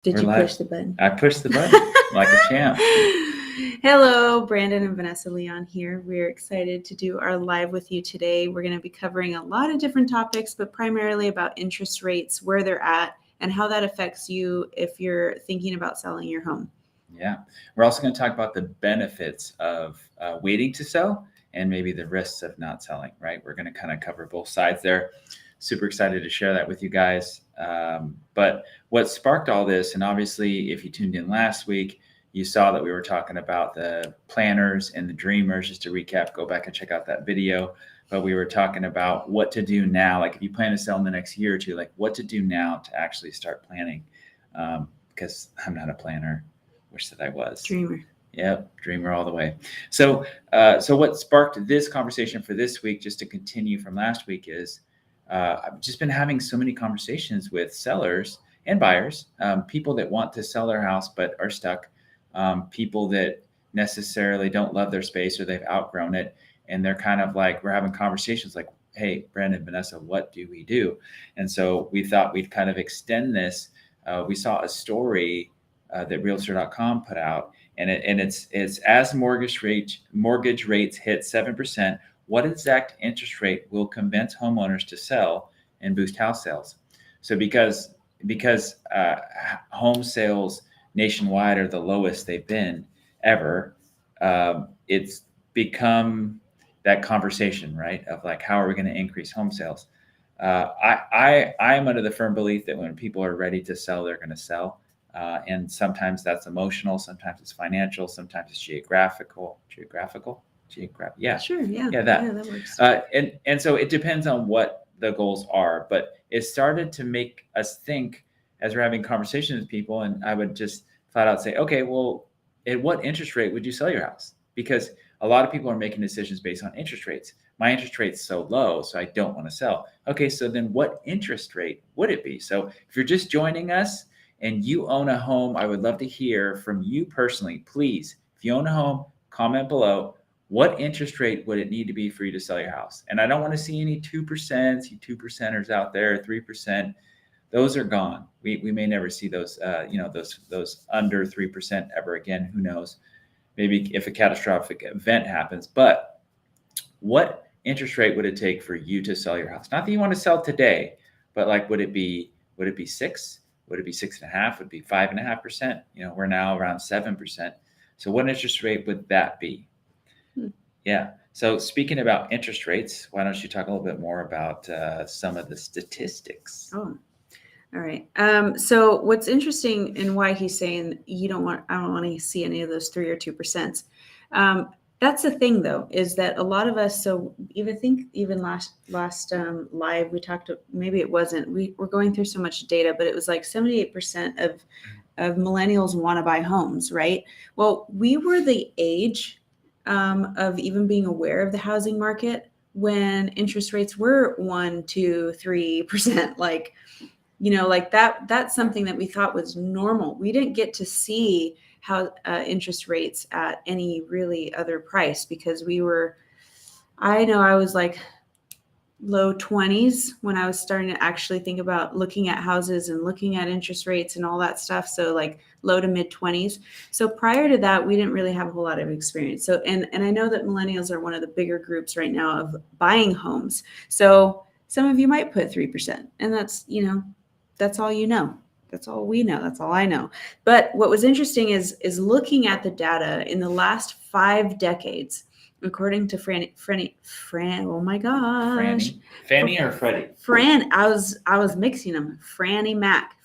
Did We're you live. push the button? I pushed the button like a champ. Hello, Brandon and Vanessa Leon here. We're excited to do our live with you today. We're going to be covering a lot of different topics, but primarily about interest rates, where they're at, and how that affects you if you're thinking about selling your home. Yeah. We're also going to talk about the benefits of waiting to sell and maybe the risks of not selling, right? We're going to kind of cover both sides there. Super excited to share that with you guys. But what sparked all this, and obviously if you tuned in last week, you saw that we were talking about the planners and the dreamers. Just to recap, go back and check out that video. But we were talking about what to do now. Like if you plan to sell in the next year or two, like what to do now to actually start planning. Because I'm not a planner. Wish that I was. Dreamer. Yep, dreamer all the way. So what sparked this conversation for this week, just to continue from last week, is I've just been having so many conversations with sellers and buyers, people that want to sell their house but are stuck, people that necessarily don't love their space or they've outgrown it, and they're kind of like, we're having conversations like, hey, Brandon, Vanessa, what do we do? And so we thought we'd kind of extend this. We saw a story that Realtor.com put out, and it's as mortgage rates hit 7%. What exact interest rate will convince homeowners to sell and boost house sales? So because home sales nationwide are the lowest they've been ever, it's become that conversation, right? Of like, how are we going to increase home sales? I am under the firm belief that when people are ready to sell, they're going to sell. And sometimes that's emotional, sometimes it's financial, sometimes it's geographical. Yeah. Sure. Yeah. Yeah, that. Yeah, that works. And so it depends on what the goals are, but it started to make us think as we're having conversations with people. And I would just flat out say, okay, well, at what interest rate would you sell your house? Because a lot of people are making decisions based on interest rates. My interest rate's so low, so I don't want to sell. Okay, so then what interest rate would it be? So if you're just joining us and you own a home, I would love to hear from you personally. Please, if you own a home, comment below. What interest rate would it need to be for you to sell your house? And I don't want to see any 2%, you 2%ers out there, 3%. Those are gone. We may never see those, those under 3% ever again. Who knows? Maybe if a catastrophic event happens. But what interest rate would it take for you to sell your house? Not that you want to sell today, but like, would it be 6? Would it be 6.5? Would it be 5.5%? We're now around 7%. So what interest rate would that be? Yeah. So speaking about interest rates, why don't you talk a little bit more about some of the statistics? Oh, all right. So what's interesting and why he's saying I don't want to see any of those 3 or 2%. That's the thing, though, is that a lot of us. So even last live, we talked. Maybe it wasn't. We're going through so much data, but it was like 78% of millennials want to buy homes, right? Well, we were the age of even being aware of the housing market when interest rates were 1%, 2%, 3%. Like that's something that we thought was normal. We didn't get to see how interest rates at any really other price because I was like low 20s when I was starting to actually think about looking at houses and looking at interest rates and all that stuff. So like low to mid 20s. So prior to that, we didn't really have a whole lot of experience. So, and I know that millennials are one of the bigger groups right now of buying homes. So some of you might put 3%, and that's, that's all you know. That's all we know. That's all I know. But what was interesting is looking at the data in the last 5 decades, according to oh my gosh. Fannie or Freddie? I was mixing them. Freddie Mac,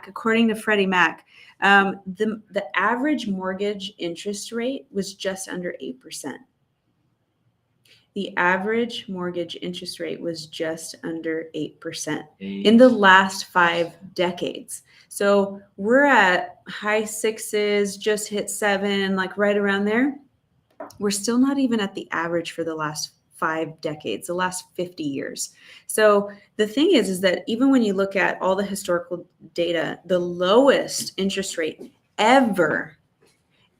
according to Freddie Mac, the average mortgage interest rate was just under 8%. The average mortgage interest rate was just under 8% in the last 5 decades. So we're at high 6s, just hit 7, like right around there. We're still not even at the average for the last 5 decades, the last 50 years. So the thing is that even when you look at all the historical data, the lowest interest rate ever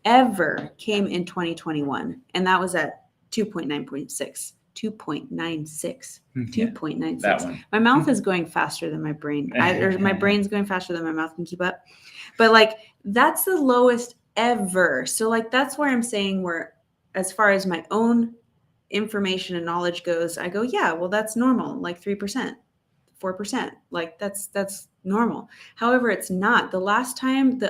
came in 2021, and that was at 2.9.6. 2.96. Yeah, 2.96. that one. My mouth is going faster than my brain. Or my brain's going faster than my mouth can keep up. But like that's the lowest ever. So like that's where I'm saying where as far as my own information and knowledge goes, I go, yeah, well that's normal, like 3%, 4%. Like that's normal. However, it's not. The last time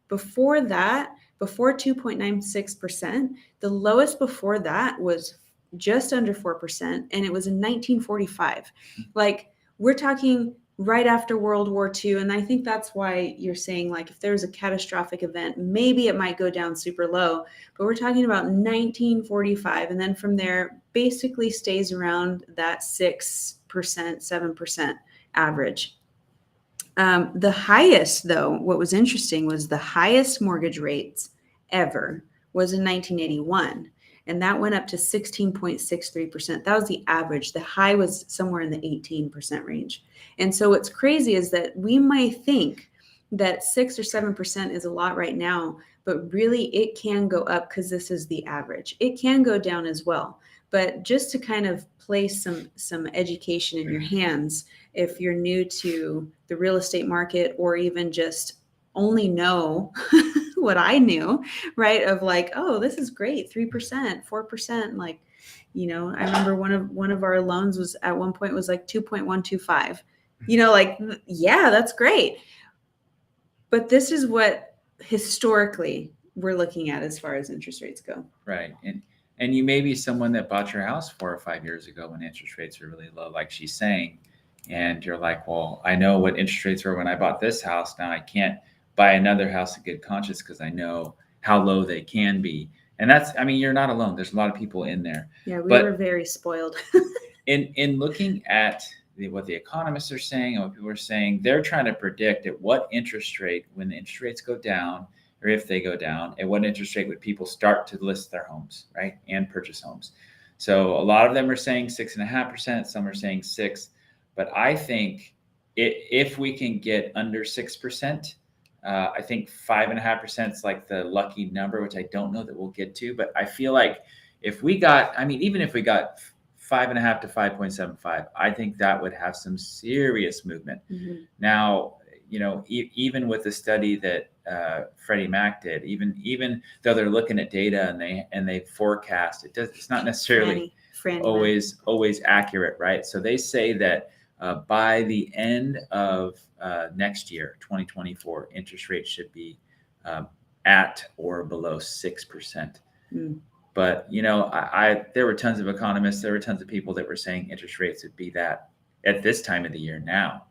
before that, before 2.96%, the lowest before that was just under 4%, and it was in 1945. Like we're talking right after World War II. And I think that's why you're saying like if there's a catastrophic event, maybe it might go down super low, but we're talking about 1945. And then from there basically stays around that 6%, 7% average. The highest, though, what was interesting was the highest mortgage rates ever was in 1981. And that went up to 16.63%. That was the average. The high was somewhere in the 18% range. And so what's crazy is that we might think that 6 or 7% is a lot right now, but really it can go up because this is the average. It can go down as well. But just to kind of place some education in your hands, if you're new to the real estate market or even just only know what I knew, right? Of like, oh, this is great, 3%, 4%. Like, you know, I remember one of our loans was at one point was like 2.125. You know, like, yeah, that's great. But this is what historically we're looking at as far as interest rates go. Right. And you may be someone that bought your house 4 or 5 years ago when interest rates are really low, like she's saying. And you're like, well, I know what interest rates were when I bought this house. Now I can't buy another house in good conscience because I know how low they can be. And that's, I mean, you're not alone. There's a lot of people in there. Yeah, we were very spoiled. in looking at what the economists are saying and what people are saying, they're trying to predict at what interest rate, when the interest rates go down, or if they go down, at what interest rate would people start to list their homes, right, and purchase homes. So a lot of them are saying 6.5%, some are saying 6%, but I think if we can get under 6%, I think 5.5% is like the lucky number, which I don't know that we'll get to, but I feel like if we got, I mean, even if we got 5.5 to 5.75, I think that would have some serious movement. Mm-hmm. Now, you know, even with the study that Freddie Mac did, even though they're looking at data and they forecast, it's not necessarily always accurate, right? So they say that by the end of next year, 2024, interest rates should be at or below 6%. Mm. But, you know, there were tons of economists, there were tons of people that were saying interest rates would be that at this time of the year now.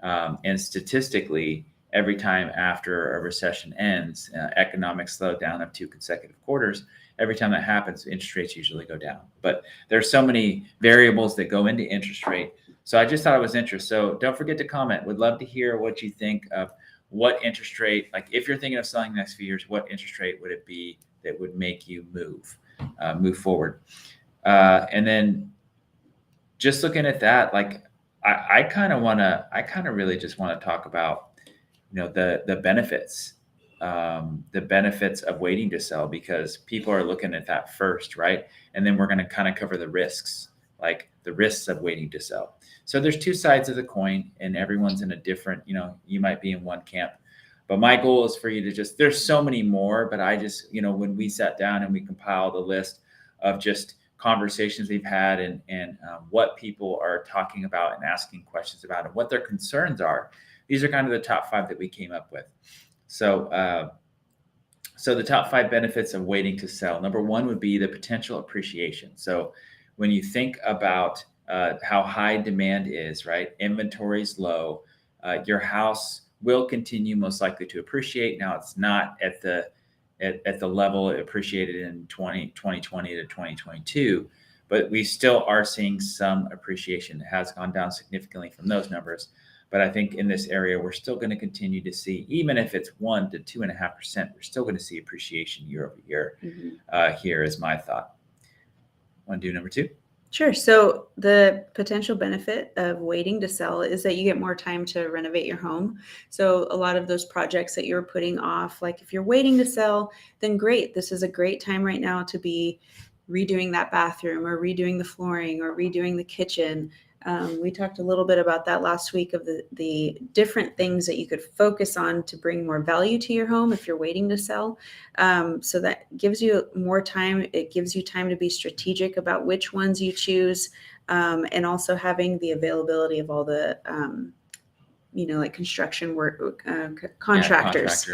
And statistically, every time after a recession ends, economic slowdown of 2 consecutive quarters, every time that happens, interest rates usually go down. But there's so many variables that go into interest rate. So I just thought it was interesting. So don't forget to comment. Would love to hear what you think of what interest rate, like if you're thinking of selling the next few years, what interest rate would it be that would make you move forward? And then just looking at that, like I kind of really just want to talk about, you know, the benefits of waiting to sell, because people are looking at that first, right? And then we're going to kind of cover the risks, like the risks of waiting to sell. So there's two sides of the coin, and everyone's in a different, you know, you might be in one camp, but my goal is for you to just, there's so many more, but I just, you know, when we sat down and we compiled a list of just conversations we've had and what people are talking about and asking questions about and what their concerns are, these are kind of the top 5 that we came up with. So, so the top 5 benefits of waiting to sell. Number 1 would be the potential appreciation. So when you think about how high demand is, right? Inventory's low. Your house will continue most likely to appreciate. Now it's not at the level it appreciated in 2020 to 2022, but we still are seeing some appreciation. It has gone down significantly from those numbers. But I think in this area, we're still going to continue to see, even if it's 1 to 2.5%, we're still going to see appreciation year over year. Mm-hmm. Here is my thought. Want to do number 2? Sure. So the potential benefit of waiting to sell is that you get more time to renovate your home. So a lot of those projects that you're putting off, like if you're waiting to sell, then great. This is a great time right now to be redoing that bathroom or redoing the flooring or redoing the kitchen. We talked a little bit about that last week of the different things that you could focus on to bring more value to your home if you're waiting to sell. So that gives you more time. It gives you time to be strategic about which ones you choose, and also having the availability of all the like construction work contractors.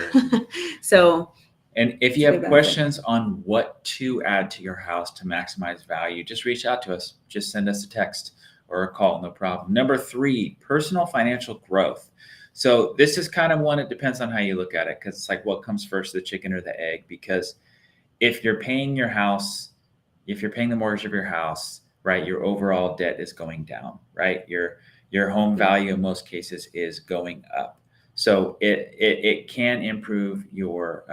So, and if you have questions on what to add to your house to maximize value, just reach out to us. Just send us a text or a call, no problem. Number 3, personal financial growth. So this is kind of one, it depends on how you look at it, because it's like, what comes first, the chicken or the egg? Because if you're paying your house, if you're paying the mortgage of your house, right, your overall debt is going down, right? Your home value in most cases is going up. So it can improve your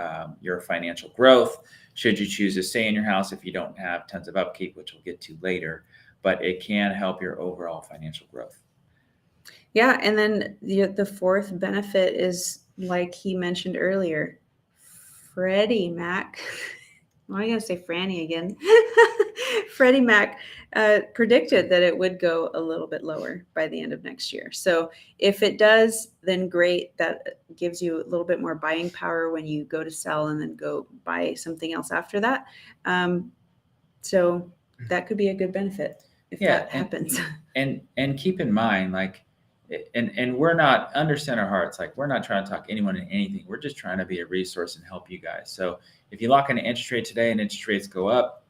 financial growth should you choose to stay in your house if you don't have tons of upkeep, which we'll get to later. But it can help your overall financial growth. Yeah, and then the fourth benefit is, like he mentioned earlier, Freddie Mac. Why am I going to say Franny again? Freddie Mac predicted that it would go a little bit lower by the end of next year. So if it does, then great. That gives you a little bit more buying power when you go to sell and then go buy something else after that. So that could be a good benefit if that happens. And keep in mind, like, and we're not, understand our hearts, like, we're not trying to talk anyone in anything. We're just trying to be a resource and help you guys. So if you lock in an interest rate today and interest rates go up,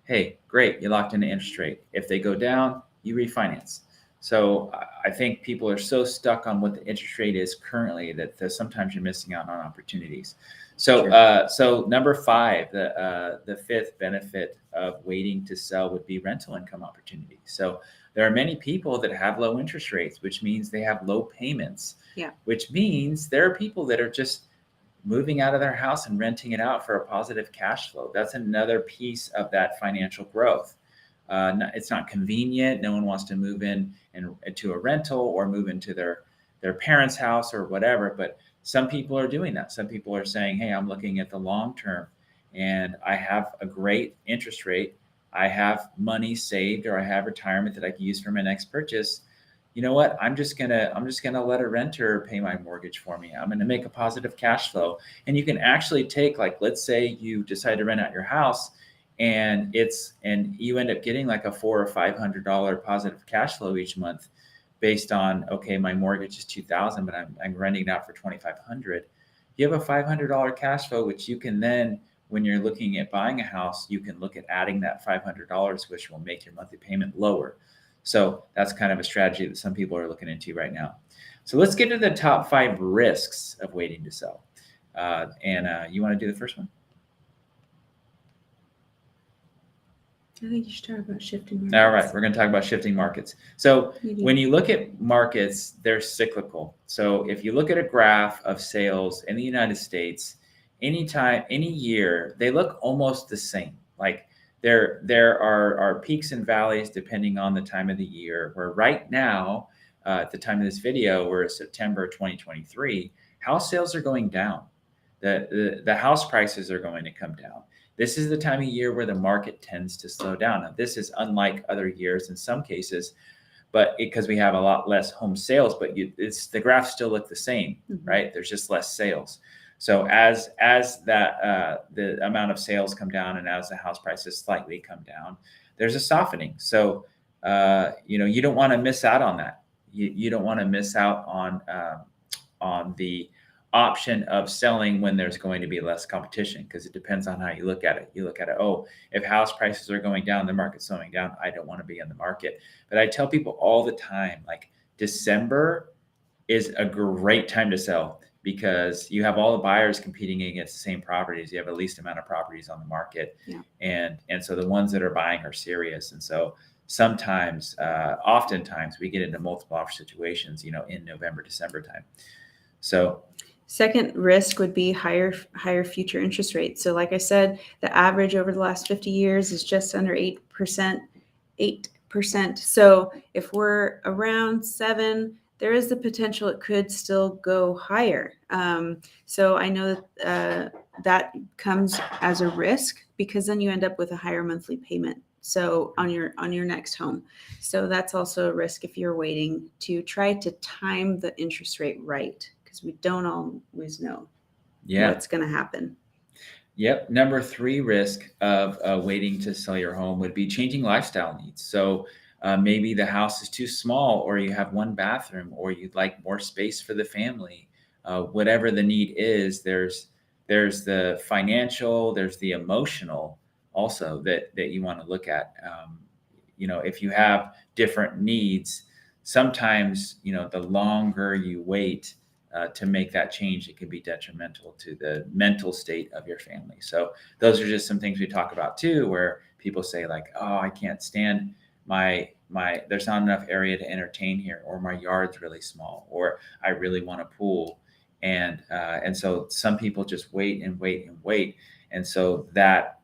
hey, great, you locked in an interest rate. If they go down, you refinance. So I think people are so stuck on what the interest rate is currently that sometimes you're missing out on opportunities. So sure. So number 5, the fifth benefit of waiting to sell would be rental income opportunities. So there are many people that have low interest rates, which means they have low payments. Yeah. Which means there are people that are just moving out of their house and renting it out for a positive cash flow. That's another piece of that financial growth. It's not convenient. No one wants to move in to a rental or move into their parents' house or whatever. But some people are doing that. Some people are saying, hey, I'm looking at the long term and I have a great interest rate. I have money saved, or I have retirement that I can use for my next purchase. You know what? I'm just gonna let a renter pay my mortgage for me. I'm gonna make a positive cash flow. And you can actually take, like, let's say you decide to rent out your house and you end up getting like a $400 or $500 positive cash flow each month based on, okay, my mortgage is $2,000, but I'm renting it out for $2,500. You have a $500 cash flow, which you can then, when you're looking at buying a house, you can look at adding that $500, which will make your monthly payment lower. So that's kind of a strategy that some people are looking into right now. So let's get to the top 5 risks of waiting to sell. You want to do the first one? I think you should talk about shifting markets. All right, we're going to talk about shifting markets. So when you look at markets, they're cyclical. So if you look at a graph of sales in the United States, any year, they look almost the same. Like, there are peaks and valleys depending on the time of the year, where right now, at the time of this video, we're September 2023, house sales are going down. The house prices are going to come down. This is the time of year where the market tends to slow down. Now, this is unlike other years in some cases, but because we have a lot less home sales, but the graphs still look the same, right? There's just less sales. So as the amount of sales come down and as the house prices slightly come down, there's a softening. So you don't want to miss out on that. You don't want to miss out on the option of selling when there's going to be less competition, because it depends on how you look at it. You look at it, oh, if house prices are going down, the market's slowing down, I don't want to be in the market. But I tell people all the time, like, December is a great time to sell, because you have all the buyers competing against the same properties. You have the least amount of properties on the market. Yeah. And so the ones that are buying are serious. And so sometimes, oftentimes we get into multiple offer situations, in November, December time. So second risk would be higher future interest rates. So like I said, the average over the last 50 years is just under 8%. So if we're around 7, there is the potential it could still go higher. So I know that that comes as a risk, because then you end up with a higher monthly payment. So on your next home. So that's also a risk if you're waiting, to try to time the interest rate right, because we don't always know what's going to happen. Yep. Number 3 risk of waiting to sell your home would be changing lifestyle needs. So maybe the house is too small, or you have one bathroom, or you'd like more space for the family. Whatever the need is, there's the financial, there's the emotional also that you want to look at. If you have different needs, sometimes the longer you wait to make that change, it can be detrimental to the mental state of your family. So those are just some things we talk about too, where people say like, oh, I can't stand my there's not enough area to entertain here, or my yard's really small, or I really want a pool. And so some people just wait and wait and wait. And so that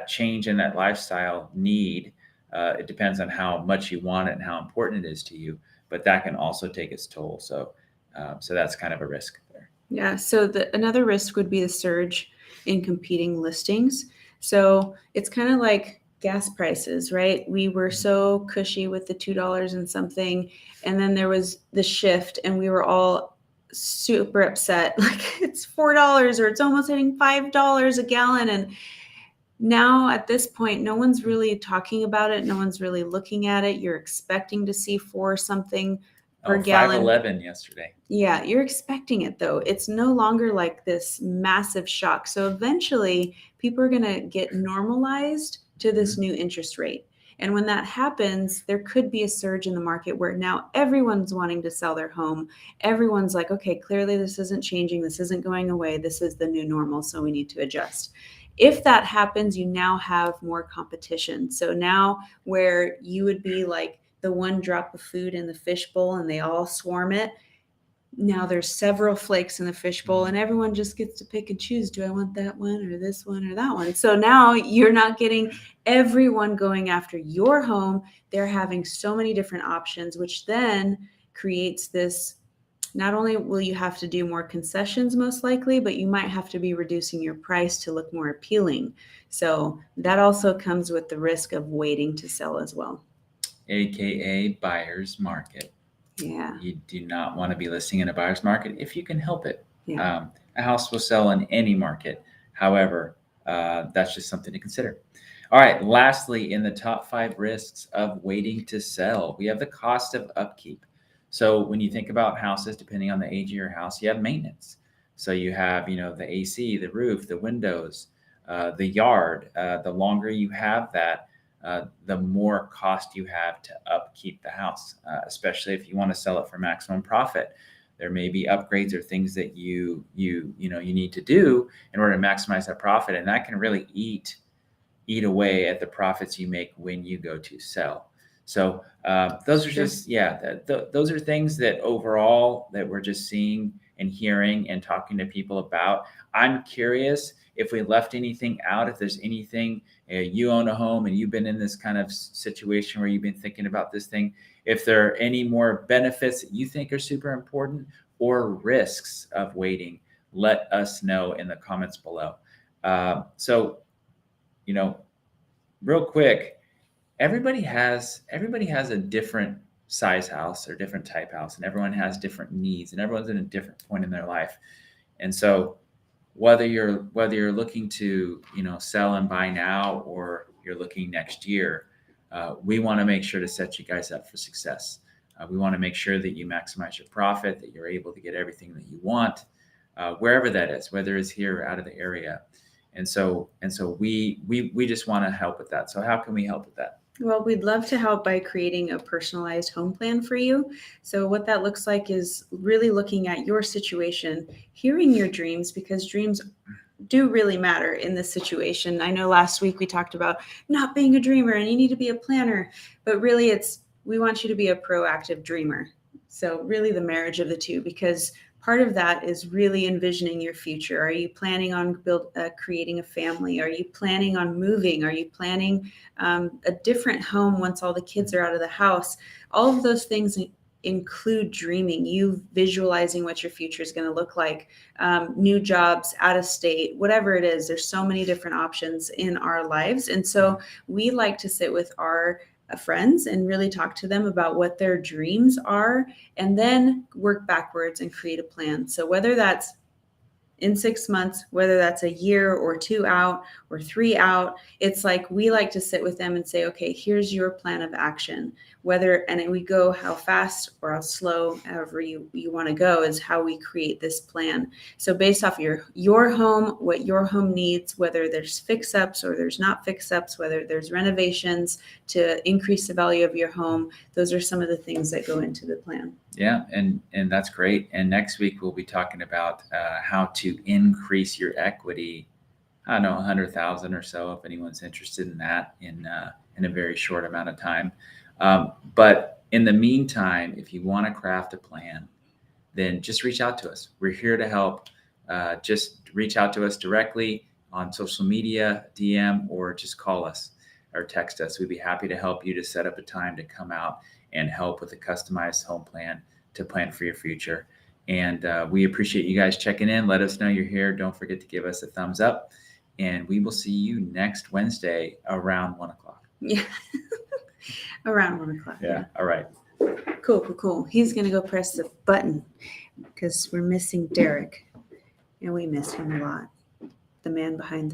change in that lifestyle need, it depends on how much you want it and how important it is to you, but that can also take its toll. So that's kind of a risk there. Yeah. So another risk would be the surge in competing listings. So it's kind of like gas prices, right? We were so cushy with the $2 and something, and then there was the shift, and we were all super upset, like it's $4 or it's almost hitting $5 a gallon. And now at this point, no one's really talking about it. No one's really looking at it. You're expecting to see $4 something per gallon. $5.11 yesterday. Yeah, you're expecting it though. It's no longer like this massive shock. So eventually people are going to get normalized to this new interest rate. And when that happens, there could be a surge in the market where now everyone's wanting to sell their home. Everyone's like, okay, clearly this isn't changing. This isn't going away. This is the new normal. So we need to adjust. If that happens, you now have more competition. So now where you would be like the one drop of food in the fishbowl and they all swarm it, now there's several flakes in the fishbowl and everyone just gets to pick and choose. Do I want that one or this one or that one? So now you're not getting everyone going after your home. They're having so many different options, which then creates this. Not only will you have to do more concessions most likely, but you might have to be reducing your price to look more appealing. So that also comes with the risk of waiting to sell as well. AKA buyer's market. Yeah. You do not want to be listing in a buyer's market if you can help it. Yeah. A house will sell in any market. However, that's just something to consider. All right. Lastly, in the top 5 risks of waiting to sell, we have the cost of upkeep. So when you think about houses, depending on the age of your house, you have maintenance. So you have, the AC, the roof, the windows, the yard. The longer you have that, the more cost you have to upkeep the house, especially if you want to sell it for maximum profit. There may be upgrades or things that you need to do in order to maximize that profit, and that can really eat away at the profits you make when you go to sell. So those are just those are things that overall that we're just seeing and hearing and talking to people about. I'm curious if we left anything out, if there's anything, you own a home and you've been in this kind of situation where you've been thinking about this thing, if there are any more benefits that you think are super important or risks of waiting, let us know in the comments below. So, real quick, everybody has a different size house or different type house, and everyone has different needs, and everyone's in a different point in their life. And so whether you're looking to sell and buy now, or you're looking next year, we want to make sure to set you guys up for success. We want to make sure that you maximize your profit, that you're able to get everything that you want, wherever that is, whether it's here or out of the area. And so we just want to help with that. So how can we help with that? Well, we'd love to help by creating a personalized home plan for you. So what that looks like is really looking at your situation, hearing your dreams, because dreams do really matter in this situation. I know last week we talked about not being a dreamer and you need to be a planner, but really we want you to be a proactive dreamer. So really the marriage of the two, because part of that is really envisioning your future. Are you planning on creating a family? Are you planning on moving? Are you planning a different home once all the kids are out of the house? All of those things include dreaming, you visualizing what your future is going to look like, new jobs, out of state, whatever it is. There's so many different options in our lives. And so we like to sit with our friends and really talk to them about what their dreams are, and then work backwards and create a plan. So whether that's in 6 months, whether that's a year or 2 out or 3 out, it's like we like to sit with them and say, okay, here's your plan of action. And we go how fast or how slow, however you want to go, is how we create this plan. So based off your home, what your home needs, whether there's fix-ups or there's not fix-ups, whether there's renovations to increase the value of your home, those are some of the things that go into the plan. Yeah, and that's great. And next week we'll be talking about how to increase your equity. I don't know, 100,000 or so, if anyone's interested in that in a very short amount of time. But in the meantime, if you want to craft a plan, then just reach out to us. We're here to help. Just reach out to us directly on social media, DM, or just call us or text us. We'd be happy to help you to set up a time to come out and help with a customized home plan to plan for your future. And we appreciate you guys checking in. Let us know you're here. Don't forget to give us a thumbs up. And we will see you next Wednesday around 1 o'clock. Yeah. Around 1 o'clock. Yeah. All right. Cool. He's going to go press the button because we're missing Derek. And we miss him a lot. The man behind the